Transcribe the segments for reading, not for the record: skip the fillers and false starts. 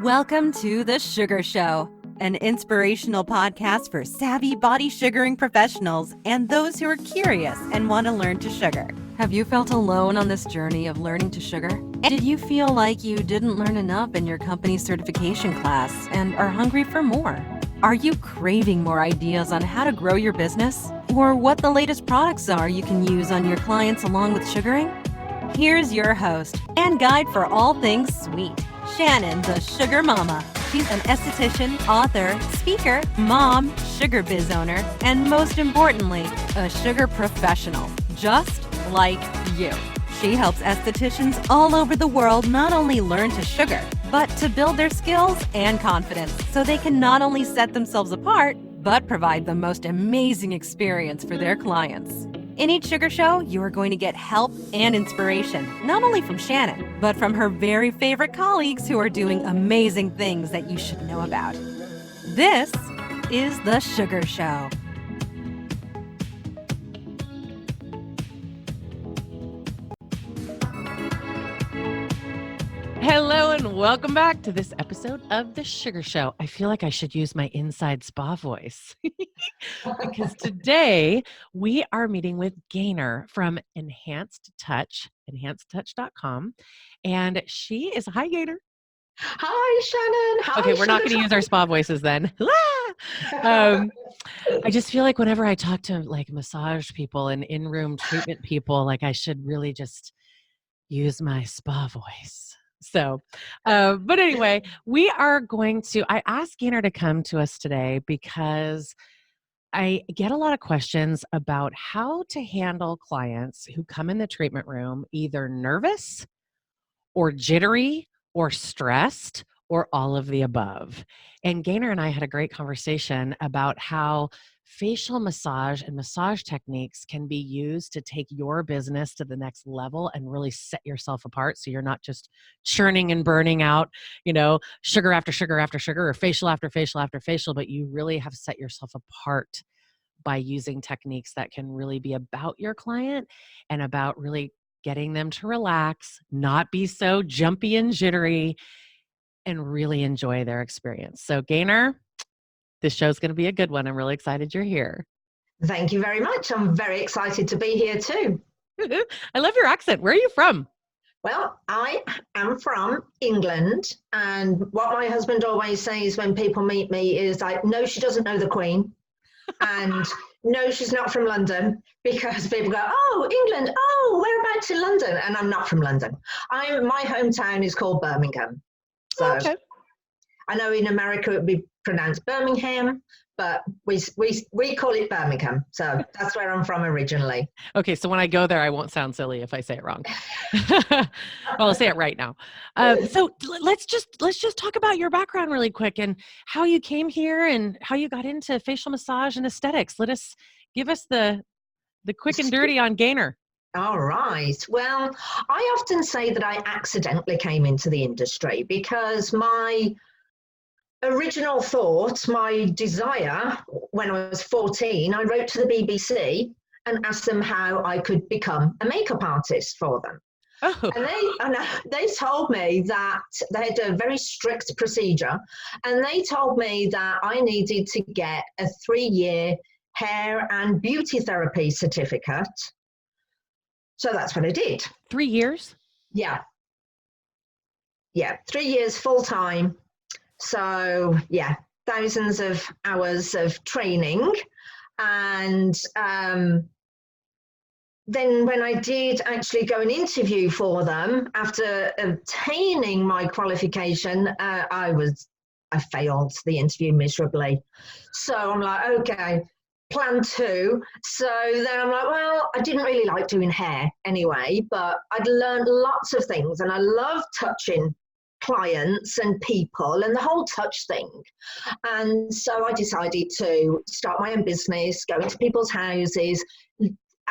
Welcome to The Sugar Show, an inspirational podcast for savvy body sugaring professionals and those who are curious and want to learn to sugar. Have you felt alone on this journey of learning to sugar? Did you feel like you didn't learn enough in your company's certification class and are hungry for more? Are you craving more ideas on how to grow your business? Or what the latest products are you can use on your clients along with sugaring? Here's your host and guide for all things sweet, Shannon, the Sugar Mama. She's an esthetician, author, speaker, mom, sugar biz owner, and most importantly, a sugar professional, just like you. She helps estheticians all over the world not only learn to sugar, but to build their skills and confidence so they can not only set themselves apart, but provide the most amazing experience for their clients. In each Sugar Show, you are going to get help and inspiration, not only from Shannon, but from her very favorite colleagues who are doing amazing things that you should know about. This is The Sugar Show. Hello and welcome back to this episode of The Sugar Show. I feel like I should use my inside spa voice because today we are meeting with Gaynor from Enhanced Touch, enhancedtouch.com. And she is, hi Gaynor. Hi, Shannon. Hi, Okay, we're not going to use our spa voices then. I just feel like whenever I talk to like massage people and in-room treatment people, like I should really just use my spa voice. So, but anyway, I asked Gaynor to come to us today because I get a lot of questions about how to handle clients who come in the treatment room either nervous or jittery or stressed or all of the above. And Gaynor and I had a great conversation about how facial massage and massage techniques can be used to take your business to the next level and really set yourself apart so you're not just churning and burning out, sugar after sugar after sugar or facial after facial after facial, but you really have set yourself apart by using techniques that can really be about your client and about really getting them to relax, not be so jumpy and jittery, and really enjoy their experience. So Gaynor, this show's going to be a good one. I'm really excited you're here. Thank you very much. I'm very excited to be here too. I love your accent. Where are you from? Well, I am from England, and what my husband always says when people meet me is like, no, she doesn't know the Queen, and no, she's not from London, because people go, oh, England, oh, whereabouts in London? And I'm not from London. My hometown is called Birmingham. So okay. I know in America it would be pronounced Birmingham, but we call it Birmingham. So that's where I'm from originally. Okay, so when I go there, I won't sound silly if I say it wrong. Well, I'll say it right now. So let's just talk about your background really quick and how you came here and how you got into facial massage and aesthetics. Give us the quick and dirty on Gaynor. All right. Well, I often say that I accidentally came into the industry because my original thought, my desire, when I was 14, I wrote to the BBC and asked them how I could become a makeup artist for them. Oh. And they told me that they had a very strict procedure, and they told me that I needed to get a 3-year hair and beauty therapy certificate. So that's what I did. 3 years? Yeah. 3 years full time. So yeah, thousands of hours of training. And then when I did actually go and interview for them after obtaining my qualification, I failed the interview miserably. So I'm like, okay, plan 2. So then I'm like, well, I didn't really like doing hair anyway, but I'd learned lots of things and I love touching clients and people and the whole touch thing. And so I decided to start my own business, go into people's houses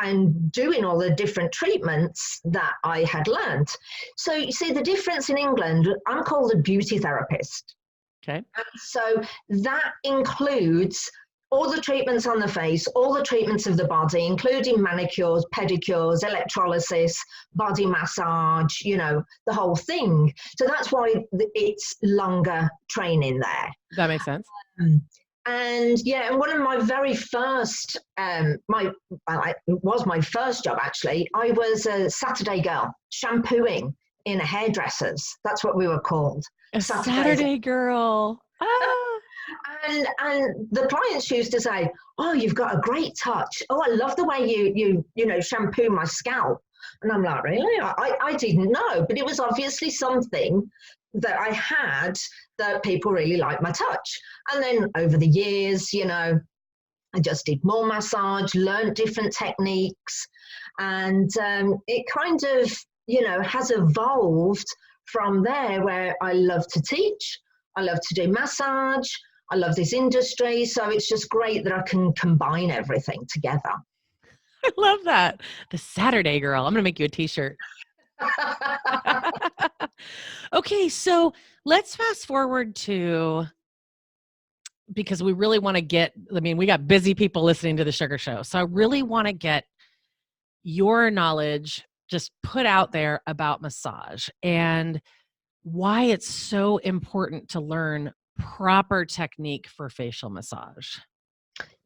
and doing all the different treatments that I had learned. So you see the difference in England, I'm called a beauty therapist. Okay. And so that includes all the treatments on the face, all the treatments of the body, including manicures, pedicures, electrolysis, body massage, the whole thing. So that's why it's longer training there. That makes sense. And one of my very first, it was my first job actually. I was a Saturday girl, shampooing in a hairdresser's. That's what we were called. A Saturday girl. Ah. And the clients used to say, "Oh, you've got a great touch. Oh, I love the way you shampoo my scalp." And I'm like, "Really? I didn't know, but it was obviously something that I had that people really liked my touch." And then over the years, I just did more massage, learned different techniques, and it kind of, has evolved from there, where I love to teach, I love to do massage, I love this industry. So it's just great that I can combine everything together. I love that. The Saturday girl. I'm going to make you a t-shirt. Okay, so let's fast forward to, because we really want to get, we got busy people listening to the Sugar Show. So I really want to get your knowledge just put out there about massage and why it's so important to learn proper technique for facial massage.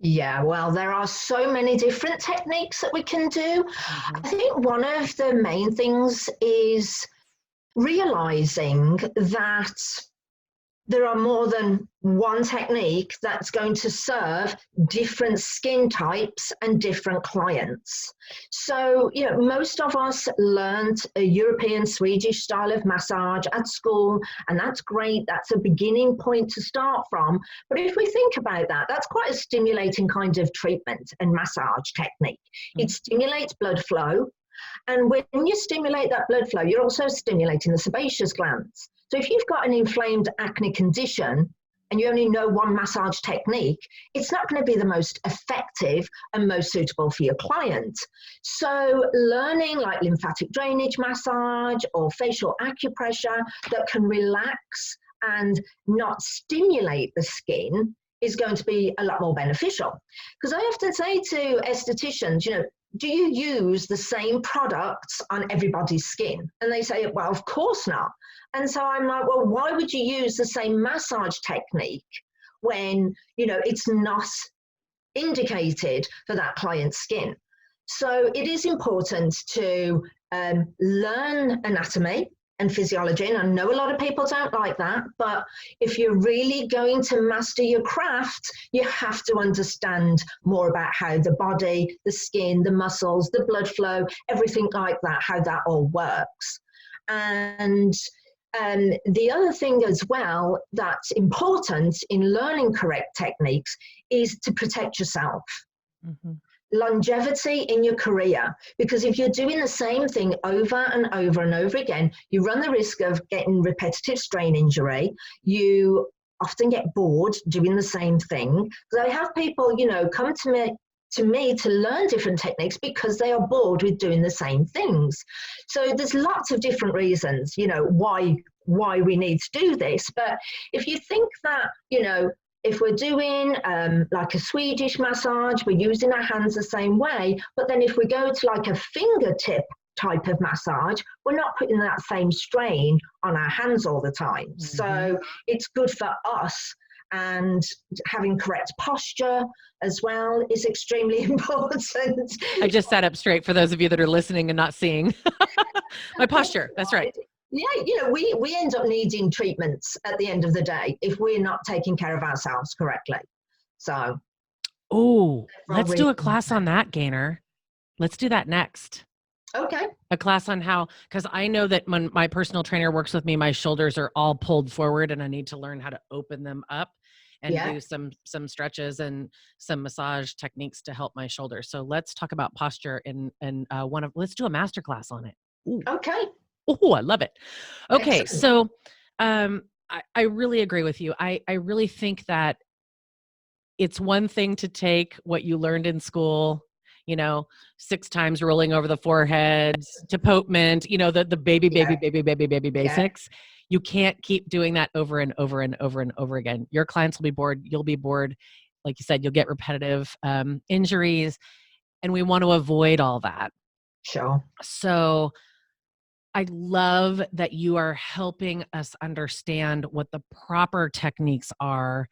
Yeah, well, there are so many different techniques that we can do. I think one of the main things is realizing that there are more than one technique that's going to serve different skin types and different clients. So, most of us learned a European Swedish style of massage at school, and that's great. That's a beginning point to start from. But if we think about that, that's quite a stimulating kind of treatment and massage technique. It stimulates blood flow. And when you stimulate that blood flow, you're also stimulating the sebaceous glands. So if you've got an inflamed acne condition and you only know one massage technique, it's not going to be the most effective and most suitable for your client. So learning like lymphatic drainage massage or facial acupressure that can relax and not stimulate the skin is going to be a lot more beneficial. Because I often say to estheticians, do you use the same products on everybody's skin? And they say, well, of course not. And so I'm like, well, why would you use the same massage technique when, it's not indicated for that client's skin? So it is important to learn anatomy and physiology. And I know a lot of people don't like that, but if you're really going to master your craft, you have to understand more about how the body, the skin, the muscles, the blood flow, everything like that, how that all works. And the other thing as well that's important in learning correct techniques is to protect yourself. Longevity in your career, because if you're doing the same thing over and over and over again, you run the risk of getting repetitive strain injury. You often get bored doing the same thing. So I have people, come to me to learn different techniques because they are bored with doing the same things. So there's lots of different reasons, why we need to do this. But if you think that, if we're doing like a Swedish massage, we're using our hands the same way. But then if we go to like a fingertip type of massage, we're not putting that same strain on our hands all the time. So it's good for us. And having correct posture as well is extremely important. I just sat up straight for those of you that are listening and not seeing. My posture, that's right. Yeah, we end up needing treatments at the end of the day if we're not taking care of ourselves correctly. So, let's do a class on that, Gaynor. Let's do that next. Okay. A class on how, because I know that when my personal trainer works with me, my shoulders are all pulled forward and I need to learn how to open them up and do some stretches and some massage techniques to help my shoulders. So let's talk about posture and let's do a master class on it. Ooh. Okay. Oh, I love it. Okay. Excellent. So I really agree with you. I really think that it's one thing to take what you learned in school, 6 times rolling over the forehead, deportment, the baby basics. You can't keep doing that over and over and over and over again. Your clients will be bored. You'll be bored. like you said, you'll get repetitive injuries, and we want to avoid all that. Sure. So I love that you are helping us understand what the proper techniques are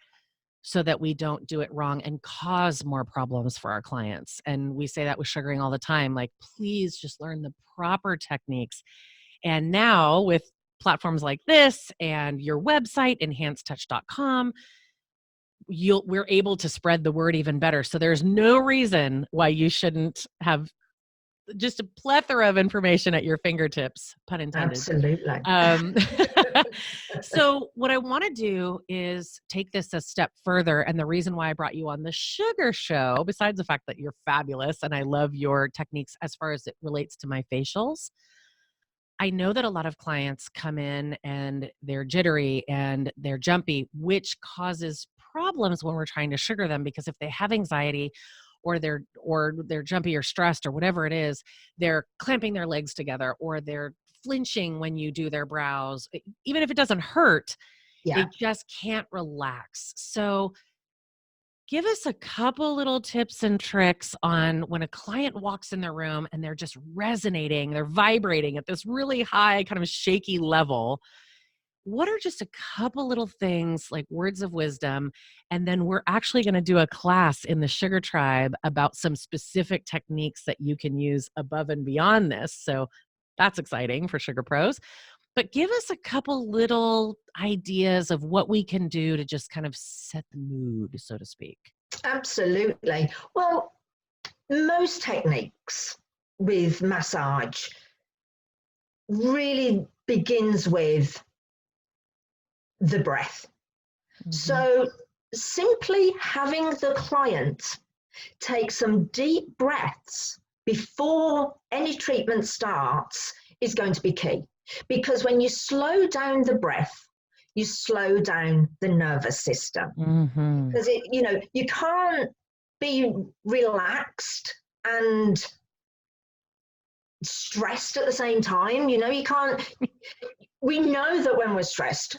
so that we don't do it wrong and cause more problems for our clients. And we say that with sugaring all the time, like, please just learn the proper techniques. And now with platforms like this and your website, enhancedtouch.com, we're able to spread the word even better. So there's no reason why you shouldn't have just a plethora of information at your fingertips, pun intended. Absolutely. So what I want to do is take this a step further. And the reason why I brought you on the Sugar Show, besides the fact that you're fabulous and I love your techniques as far as it relates to my facials, I know that a lot of clients come in and they're jittery and they're jumpy, which causes problems when we're trying to sugar them, because if they have anxiety or they're jumpy or stressed or whatever it is, they're clamping their legs together or they're flinching when you do their brows. Even if it doesn't hurt, Yeah. they just can't relax. So give us a couple little tips and tricks on when a client walks in their room and they're just resonating, they're vibrating at this really high, kind of shaky level. What are just a couple little things, like words of wisdom? And then we're actually going to do a class in the Sugar Tribe about some specific techniques that you can use above and beyond this. So that's exciting for Sugar Pros. But give us a couple little ideas of what we can do to just kind of set the mood, so to speak. Absolutely. Well, most techniques with massage really begins with the breath. Mm-hmm. So simply having the client take some deep breaths before any treatment starts is going to be key. Because when you slow down the breath, you slow down the nervous system. Mm-hmm. Because you can't be relaxed and stressed at the same time. You can't. We know that when we're stressed,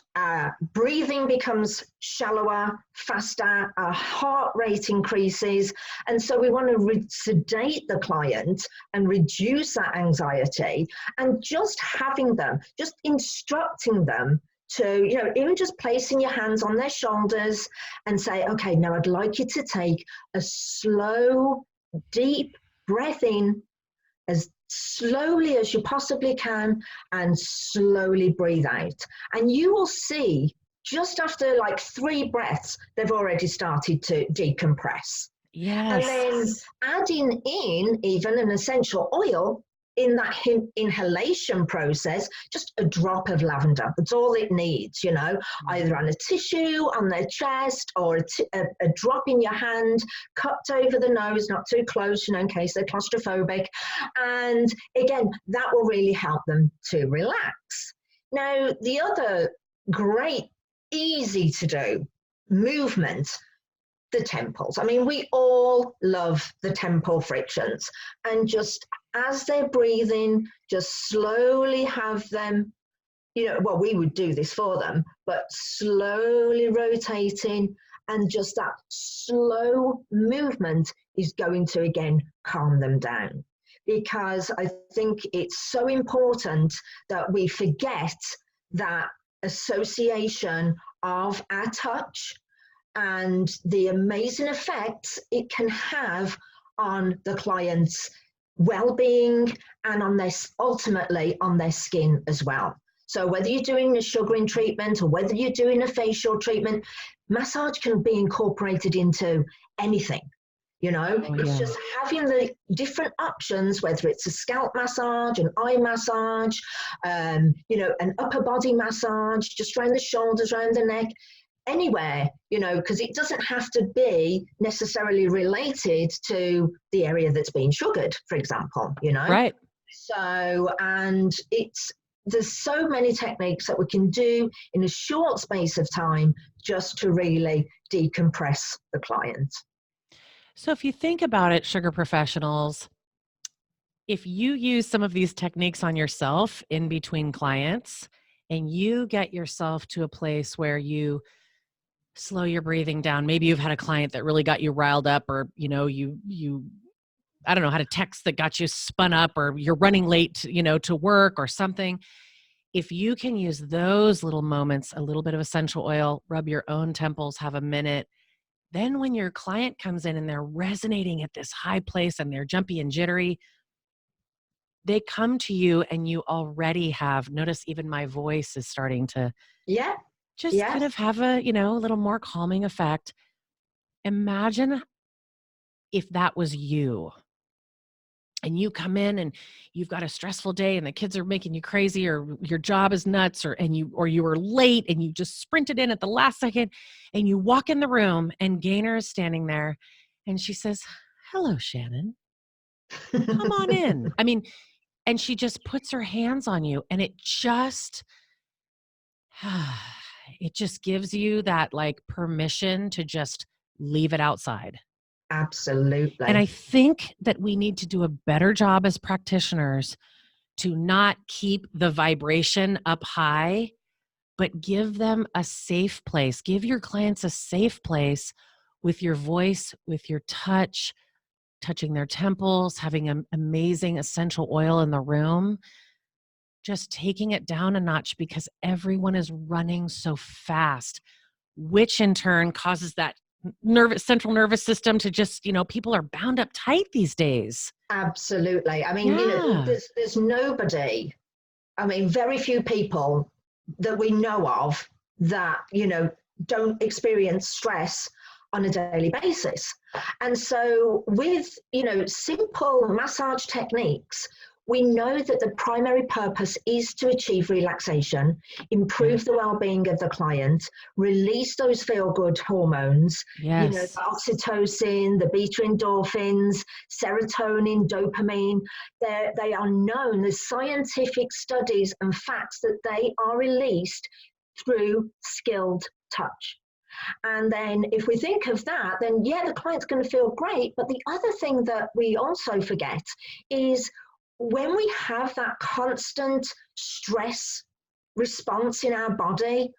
breathing becomes shallower, faster, our heart rate increases. And so we want to sedate the client and reduce that anxiety. And just having them, just instructing them to, even just placing your hands on their shoulders and say, okay, now I'd like you to take a slow, deep breath in, as slowly as you possibly can, and slowly breathe out. And you will see just after like 3 breaths, they've already started to decompress. Yes. And then adding in even an essential oil in that inhalation process, just a drop of lavender. That's all it needs, either on a tissue, on their chest, or a drop in your hand, cupped over the nose, not too close, in case they're claustrophobic. And again, that will really help them to relax. Now, the other great, easy to do movement, the temples. I mean, we all love the temple frictions, and just as they're breathing, just slowly have them, we would do this for them, but slowly rotating, and just that slow movement is going to, again, calm them down. Because I think it's so important that we forget that association of our touch and the amazing effects it can have on the client's well-being and on ultimately on their skin as well. So whether you're doing a sugaring treatment or whether you're doing a facial treatment, massage can be incorporated into anything. It's just having the different options, whether it's a scalp massage, an eye massage, an upper body massage, just around the shoulders, around the neck, anywhere, because it doesn't have to be necessarily related to the area that's being sugared, for example, Right. So, and there's so many techniques that we can do in a short space of time just to really decompress the client. So if you think about it, sugar professionals, if you use some of these techniques on yourself in between clients and you get yourself to a place where you slow your breathing down. Maybe you've had a client that really got you riled up, or, you I don't know, had a text that got you spun up, or you're running late, to work or something. If you can use those little moments, a little bit of essential oil, rub your own temples, have a minute. Then when your client comes in and they're resonating at this high place and they're jumpy and jittery, they come to you and you already have, notice even my voice is starting to Yeah. just kind Yes. of have a, a little more calming effect. Imagine if that was you and you come in and you've got a stressful day and the kids are making you crazy, or your job is nuts, or you were late and you just sprinted in at the last second, and you walk in the room and Gaynor is standing there and she says, "Hello, Shannon. Come on in." I mean, and she just puts her hands on you, and it just gives you that like permission to just leave it outside. Absolutely. And I think that we need to do a better job as practitioners to not keep the vibration up high, but give them a safe place. Give your clients a safe place with your voice, with your touch, touching their temples, having an amazing essential oil in the room, just taking it down a notch, because everyone is running so fast, which in turn causes that central nervous system to just, people are bound up tight these days. Absolutely. I mean, Yeah. there's nobody, I mean, very few people that we know of that, don't experience stress on a daily basis. And so with, simple massage techniques, we know that the primary purpose is to achieve relaxation, improve the well-being of the client, release those feel-good hormones, Yes. the oxytocin, the beta endorphins, serotonin, dopamine. They are known, there's scientific studies and facts that they are released through skilled touch. And then if we think of that, then yeah, the client's going to feel great. But the other thing that we also forget is when we have that constant stress response in our body,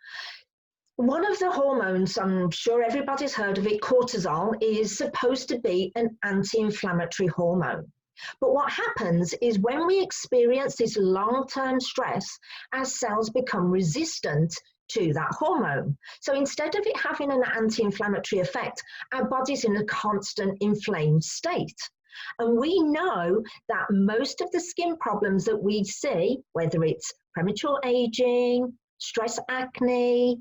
one of the hormones, I'm sure everybody's heard of it, cortisol, is supposed to be an anti-inflammatory hormone. But what happens is when we experience this long-term stress, our cells become resistant to that hormone. So instead of it having an anti-inflammatory effect, our body's in a constant inflamed state. And we know that most of the skin problems that we see, whether it's premature aging, stress acne,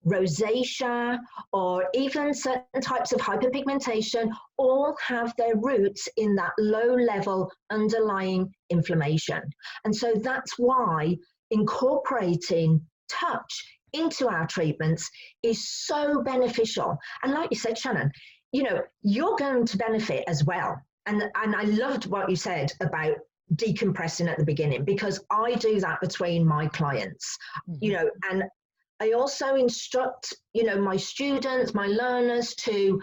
rosacea, or even certain types of hyperpigmentation, all have their roots in that low-level underlying inflammation. And so that's why incorporating touch into our treatments is so beneficial. And like you said, Shannon, you're going to benefit as well. And I loved what you said about decompressing at the beginning, because I do that between my clients, and I also instruct, my students, my learners to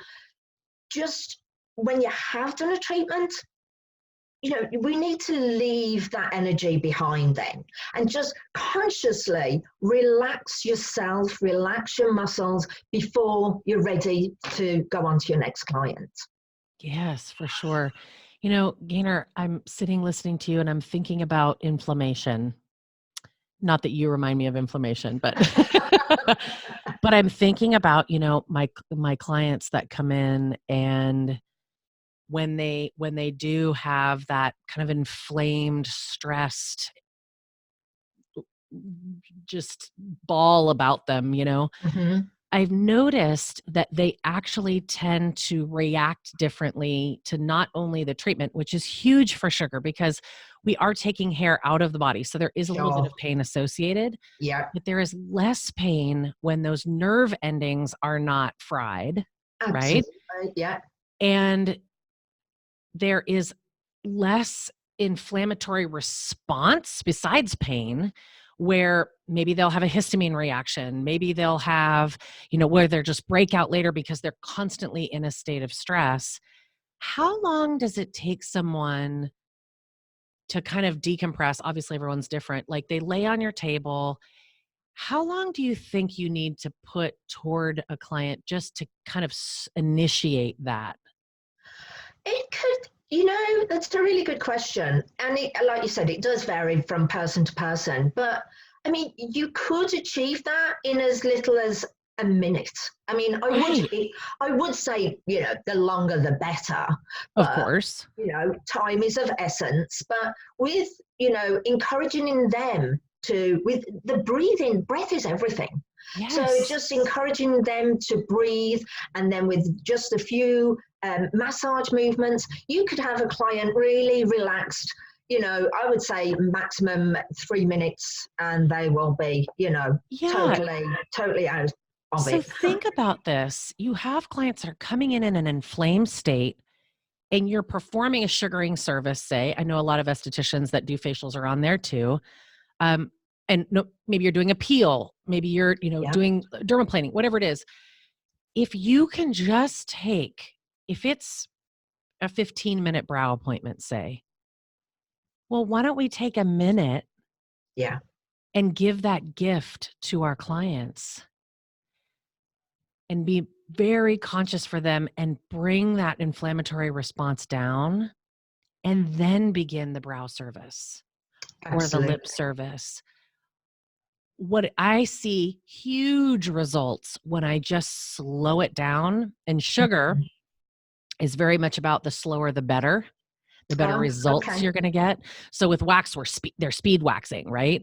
just, when you have done a treatment, we need to leave that energy behind then and just consciously relax yourself, relax your muscles before you're ready to go on to your next client. Yes, for sure. Gaynor, I'm sitting listening to you and I'm thinking about inflammation. Not that you remind me of inflammation, but but I'm thinking about, my clients that come in, and when they do have that kind of inflamed, stressed, just ball about them, Mm-hmm. I've noticed that they actually tend to react differently to not only the treatment, which is huge for sugar because we are taking hair out of the body. So there is a little bit Sure. of pain associated, Yeah. but there is less pain when those nerve endings are not fried, right? Absolutely. Yeah. And there is less inflammatory response besides pain, where maybe they'll have a histamine reaction. Maybe they'll have, where they're just breakout later because they're constantly in a state of stress. How long does it take someone to kind of decompress? Obviously, everyone's different. Like they lay on your table How long do you think you need to put toward a client just to kind of initiate that? It could, that's a really good question. And like you said, it does vary from person to person. But I mean, you could achieve that in as little as a minute. I mean, Right. I would say, the longer the better. Of But course. time is of essence. But with, encouraging them with the breathing, breath is everything. So Yes. just encouraging them to breathe, and then with just a few massage movements, you could have a client really relaxed. I would say maximum 3 minutes, and they will be, Yeah. totally out of So it. think about this. You have clients that are coming in an inflamed state, and you're performing a sugaring service, say. I know a lot of estheticians that do facials are on there too. Um, and no, maybe you're doing a peel, maybe you're, Yeah, doing dermaplaning, whatever it is. If you can just if it's a 15-minute brow appointment, say, well, why don't we take a minute yeah, and give that gift to our clients and be very conscious for them and bring that inflammatory response down and then begin the brow service or the absolutely. lip service. What I see huge results when I just slow it down, and sugar is very much about the slower the better. The better Oh, results okay. you're going to get. So with wax, they're speed waxing, right?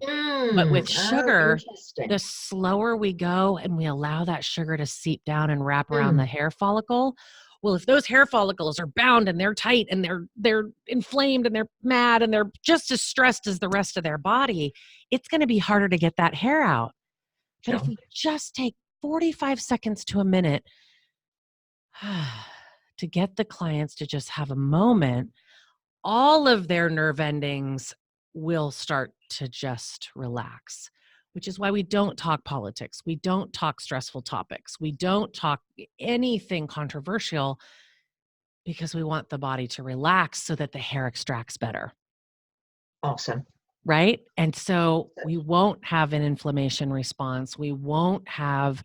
But with Oh, sugar, interesting. the slower we go and we allow that sugar to seep down and wrap around the Mm, hair follicle. Well, if those hair follicles are bound and they're tight and they're inflamed and they're mad and they're just as stressed as the rest of their body, it's going to be harder to get that hair out. But if sure. we just take 45 seconds to a minute to get the clients to just have a moment, all of their nerve endings will start to just relax, which is why we don't talk politics. We don't talk stressful topics. We don't talk anything controversial because we want the body to relax so that the hair extracts better. Awesome. Right. And so we won't have an inflammation response. We won't have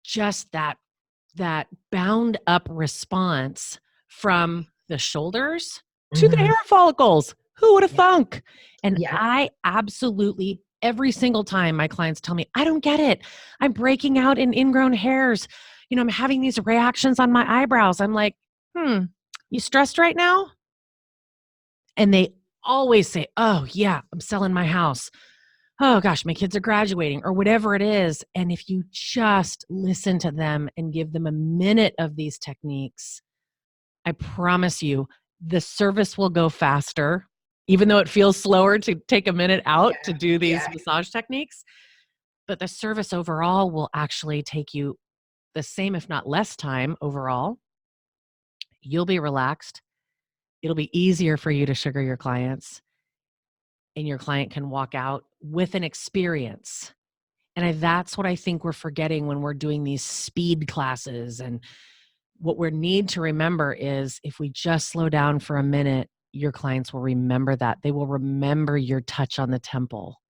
just that bound up response from the shoulders to the Hmm. hair follicles. Who would have Yeah. thunk? And Yeah. I absolutely, every single time my clients tell me, I don't get it. I'm breaking out in ingrown hairs. I'm having these reactions on my eyebrows. I'm like, you stressed right now? And they always say, oh, yeah, I'm selling my house. Oh gosh, my kids are graduating or whatever it is. And if you just listen to them and give them a minute of these techniques, I promise you the service will go faster, even though it feels slower to take a minute out to do these Yeah. massage techniques. But the service overall will actually take you the same, if not less time overall. You'll be relaxed. It'll be easier for you to sugar your clients, and your client can walk out with an experience. And that's what I think we're forgetting when we're doing these speed classes. And what we need to remember is if we just slow down for a minute, your clients will remember that. They will remember your touch on the temple.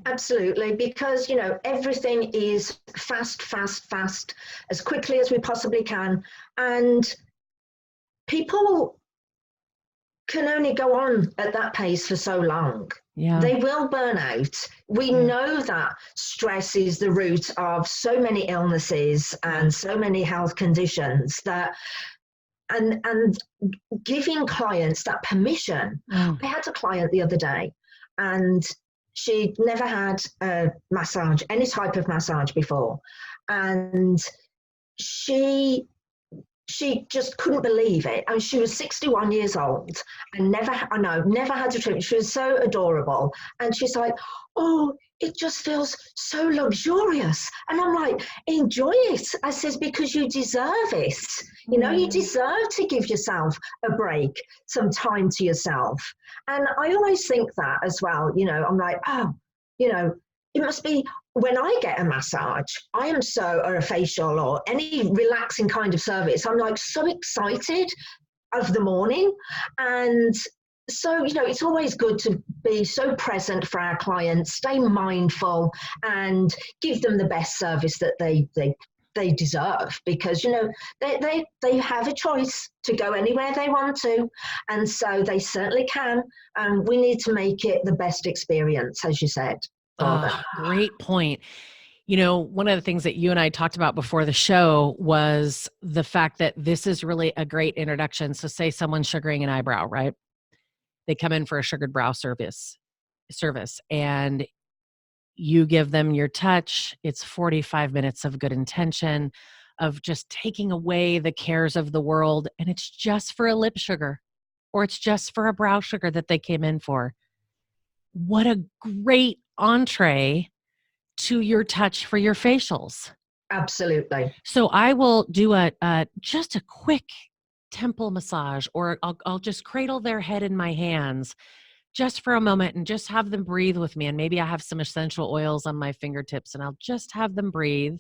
Absolutely, because everything is fast, fast, fast, as quickly as we possibly can, and people can only go on at that pace for so long. Yeah. They will burn out. We Yeah. know that stress is the root of so many illnesses and so many health conditions that and giving clients that permission. I had a client the other day, and she'd never had a massage, any type of massage before, and she just couldn't believe it. And she was 61 years old and never had a treatment. She was so adorable. And she's like, oh, it just feels so luxurious. And I'm like, enjoy it. I says, because you deserve it. You deserve to give yourself a break, some time to yourself. And I always think that as well. I'm like, oh, it must be when I get a massage, or a facial or any relaxing kind of service, I'm like so excited of the morning. And So, it's always good to be so present for our clients, stay mindful, and give them the best service that they deserve, because they have a choice to go anywhere they want to, and so they certainly can, and we need to make it the best experience, as you said, for them. Great point. One of the things that you and I talked about before the show was the fact that this is really a great introduction. So say someone's sugaring an eyebrow, right? They come in for a sugared brow service, and you give them your touch. It's 45 minutes of good intention, of just taking away the cares of the world. And it's just for a lip sugar, or it's just for a brow sugar that they came in for. What a great entree to your touch for your facials. Absolutely. So I will do just a quick temple massage, or I'll just cradle their head in my hands just for a moment and just have them breathe with me. And maybe I have some essential oils on my fingertips, and I'll just have them breathe,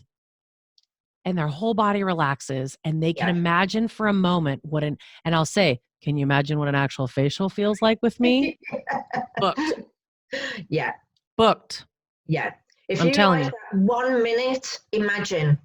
and their whole body relaxes, and they can imagine for a moment and I'll say, can you imagine what an actual facial feels like with me? Booked. Yeah. Booked. Yeah. If I'm you telling like you. 1 minute, imagine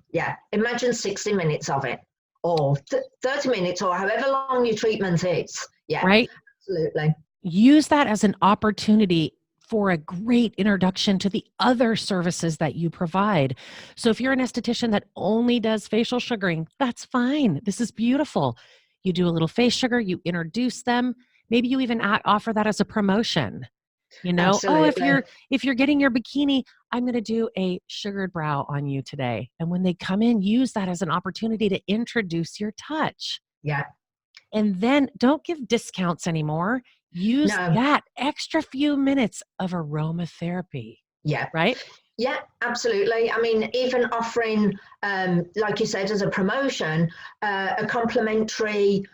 60 minutes of it, or 30 minutes, or however long your treatment is. Yeah. Right? Absolutely. Use that as an opportunity for a great introduction to the other services that you provide. So if you're an esthetician that only does facial sugaring, that's fine. This is beautiful. You do a little face sugar, you introduce them. Maybe you even offer that as a promotion. Absolutely. If you're getting your bikini, I'm going to do a sugared brow on you today. And when they come in, use that as an opportunity to introduce your touch. Yeah. And then don't give discounts anymore. Use that extra few minutes of aromatherapy. Yeah. Right? Yeah, absolutely. I mean, even offering, like you said, as a promotion, a complimentary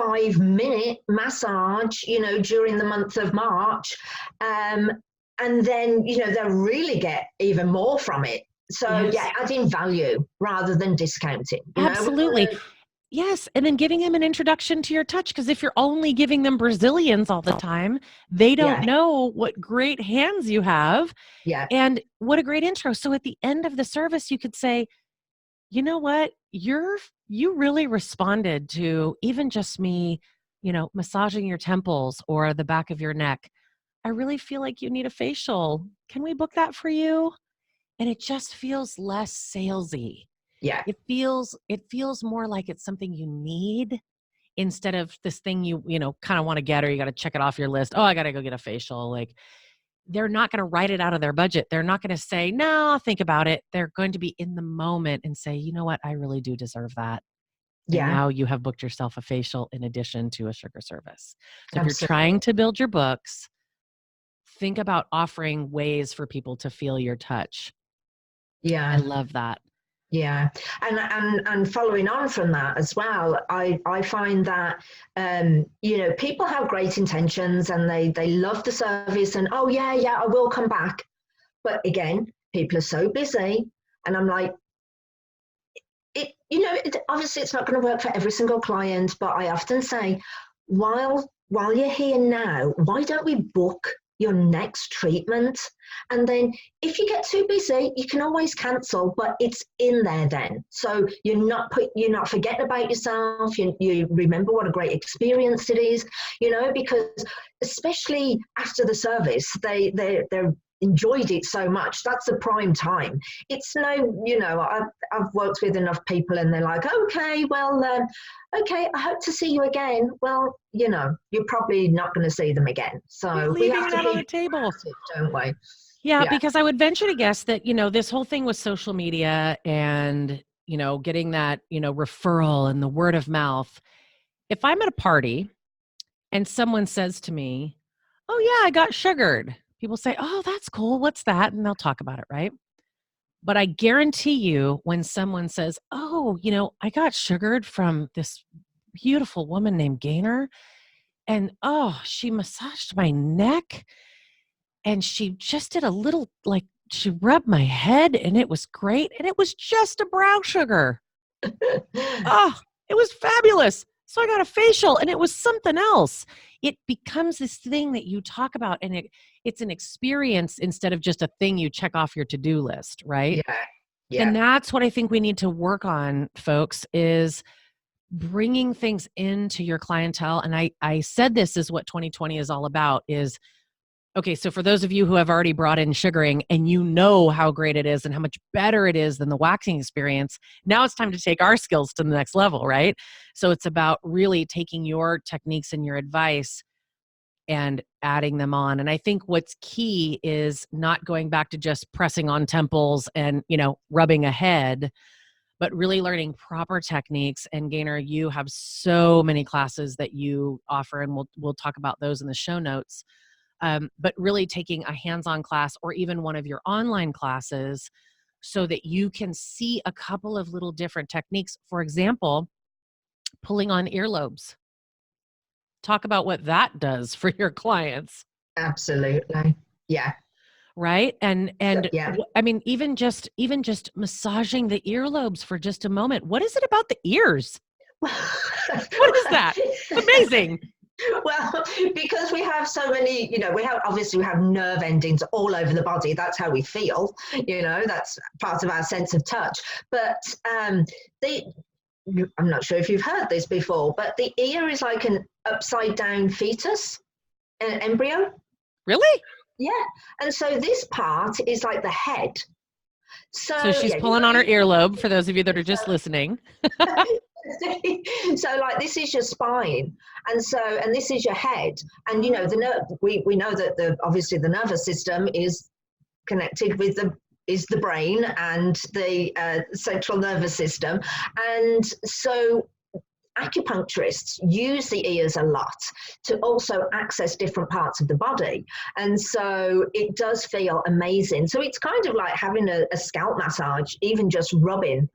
5-minute massage, during the month of March. And then, they'll really get even more from it. So, adding value rather than discounting. Absolutely. Yes. And then giving them an introduction to your touch, because if you're only giving them Brazilians all the time, they don't know what great hands you have. Yeah. And what a great intro. So at the end of the service, you could say, you know what? You really responded to even just me, massaging your temples or the back of your neck. I really feel like you need a facial. Can we book that for you? And it just feels less salesy. Yeah. It feels more like it's something you need, instead of this thing you kind of want to get, or you got to check it off your list. Oh, I got to go get a facial. Like, they're not going to write it out of their budget. They're not going to say, no, I'll think about it. They're going to be in the moment and say, you know what? I really do deserve that. And now you have booked yourself a facial in addition to a sugar service. So if you're trying to build your books, think about offering ways for people to feel your touch. Yeah. I love that. Yeah. And following on from that as well, I find that, people have great intentions, and they love the service, and, oh, yeah, I will come back. But again, people are so busy, and I'm like, obviously it's not going to work for every single client, but I often say, while you're here now, why don't we book your next treatment? And then if you get too busy, you can always cancel, but it's in there then. So you're not forgetting about yourself. You remember what a great experience it is, because especially after the service, they're enjoyed it so much. That's the prime time. It's I've worked with enough people, and they're like, okay, well, okay, I hope to see you again. Well, you're probably not going to see them again. So we have to on the table, don't we? Yeah, because I would venture to guess that, this whole thing with social media and, getting that, referral and the word of mouth. If I'm at a party and someone says to me, oh, yeah, I got sugared. People say, oh, that's cool. What's that? And they'll talk about it, right? But I guarantee you, when someone says, oh, I got sugared from this beautiful woman named Gaynor, and, oh, she massaged my neck, and she just did a little, she rubbed my head, and it was great. And it was just a brow sugar. Oh, it was fabulous. So I got a facial and it was something else. It becomes this thing that you talk about, and it's an experience instead of just a thing you check off your to-do list, right? Yeah. Yeah. And that's what I think we need to work on, folks, is bringing things into your clientele. And I said this is what 2020 is all about is, okay, so for those of you who have already brought in sugaring and you know how great it is and how much better it is than the waxing experience, now it's time to take our skills to the next level, right? So it's about really taking your techniques and your advice and adding them on. And I think what's key is not going back to just pressing on temples and, rubbing a head, but really learning proper techniques. And Gaynor, you have so many classes that you offer, and we'll talk about those in the show notes. But really taking a hands-on class or even one of your online classes so that you can see a couple of little different techniques. For example, pulling on earlobes. Talk about what that does for your clients. Absolutely. Yeah. Right. And yeah. I mean, even just massaging the earlobes for just a moment. What is it about the ears? What is that? It's amazing. Well, because we have so many, we have nerve endings all over the body. That's how we feel, that's part of our sense of touch. But I'm not sure if you've heard this before, but the ear is like an upside down fetus, an embryo. Really? Yeah. And so this part is like the head. So she's pulling on her earlobe for those of you that are just listening. So like this is your spine, and this is your head, and we know that obviously the nervous system is connected with the brain and the central nervous system, and so acupuncturists use the ears a lot to also access different parts of the body, and so it does feel amazing. So it's kind of like having a scalp massage, even just rubbing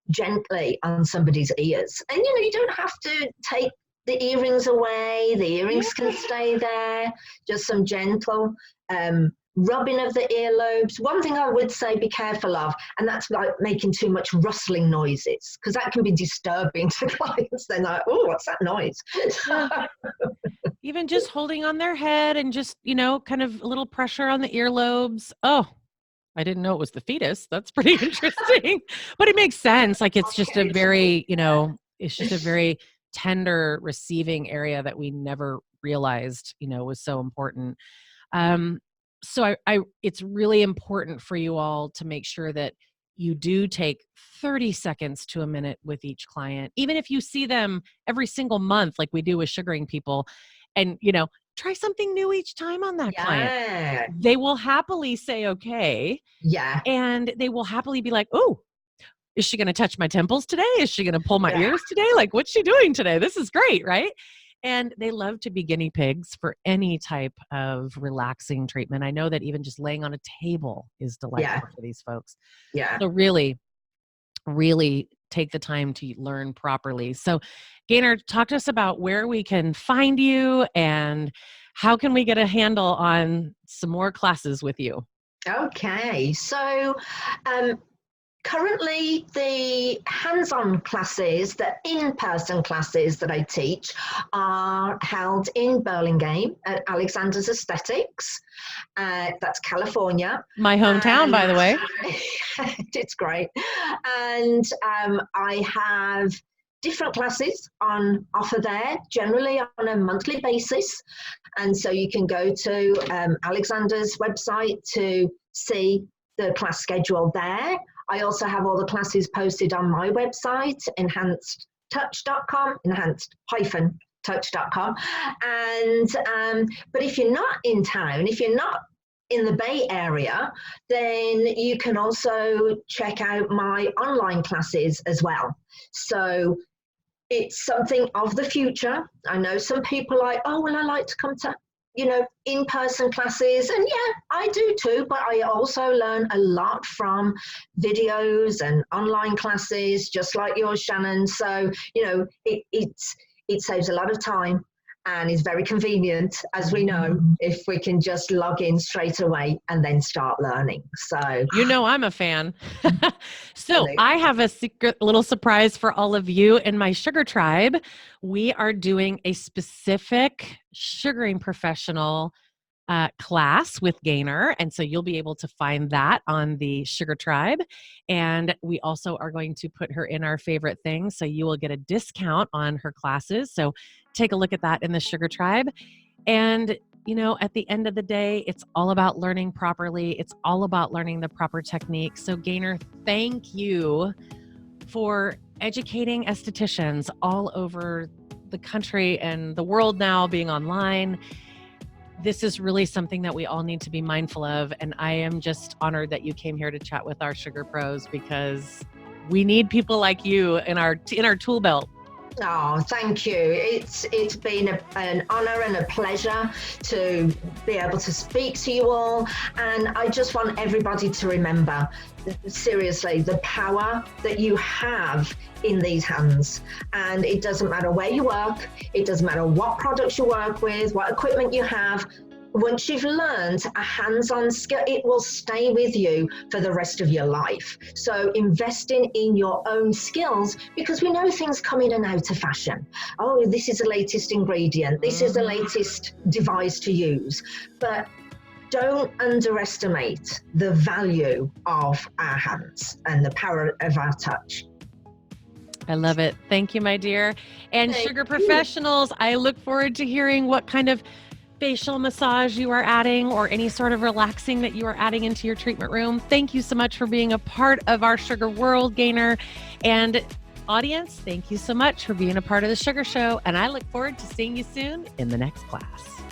gently on somebody's ears. And you don't have to take the earrings away. The earrings can stay there. Just some gentle rubbing of the earlobes. One thing I would say be careful of, and that's like making too much rustling noises, because that can be disturbing to clients. They're like, oh, what's that noise? Even just holding on their head and just, kind of a little pressure on the earlobes. Oh, I didn't know it was the fetus. That's pretty interesting, but it makes sense. Like it's just a very, it's just a very tender receiving area that we never realized, was so important. So it's really important for you all to make sure that you do take 30 seconds to a minute with each client, even if you see them every single month, like we do with sugaring people, and, try something new each time on that client. They will happily say, okay. Yeah. And they will happily be like, oh, is she going to touch my temples today? Is she going to pull my ears today? Like, what's she doing today? This is great. Right. And they love to be guinea pigs for any type of relaxing treatment. I know that even just laying on a table is delightful for these folks. Yeah. So really, really take the time to learn properly. So Gaynor, talk to us about where we can find you and how can we get a handle on some more classes with you? Okay. So currently the hands-on classes, the in-person classes that I teach are held in Burlingame at Alexander's Aesthetics. That's California. My hometown, by the way. It's great. And I have different classes on offer there, generally on a monthly basis. And so you can go to Alexander's website to see the class schedule there. I also have all the classes posted on my website, enhancedtouch.com, enhanced-touch.com. And but if you're not in town, if you're not in the Bay Area, then you can also check out my online classes as well. So it's something of the future. I know some people are like, oh, well, I like to come to in-person classes, and yeah, I do too, but I also learn a lot from videos and online classes just like yours, Shannon. So it saves a lot of time, and is very convenient, as we know, if we can just log in straight away and then start learning. So, I'm a fan. So I have a secret little surprise for all of you in my Sugar Tribe. We are doing a specific sugaring professional class with Gaynor. And so you'll be able to find that on the Sugar Tribe. And we also are going to put her in our favorite things. So you will get a discount on her classes. So take a look at that in the Sugar Tribe. And, at the end of the day, it's all about learning properly. It's all about learning the proper technique. So Gaynor, thank you for educating estheticians all over the country and the world now, being online. This is really something that we all need to be mindful of. And I am just honored that you came here to chat with our Sugar Pros, because we need people like you in our tool belt. Oh, thank you. It's been an honor and a pleasure to be able to speak to you all. And I just want everybody to remember, seriously, the power that you have in these hands. And it doesn't matter where you work. It doesn't matter what products you work with, what equipment you have. Once you've learned a hands-on skill, it will stay with you for the rest of your life. So investing in your own skills, because we know things come in and out of fashion. Oh, this is the latest ingredient. This is the latest device to use. But don't underestimate the value of our hands and the power of our touch. I love it. Thank you, my dear. And Thank Sugar you. Professionals, I look forward to hearing what kind of facial massage you are adding, or any sort of relaxing that you are adding into your treatment room. Thank you so much for being a part of our Sugar World, Gaynor. And audience, thank you so much for being a part of the Sugar Show. And I look forward to seeing you soon in the next class.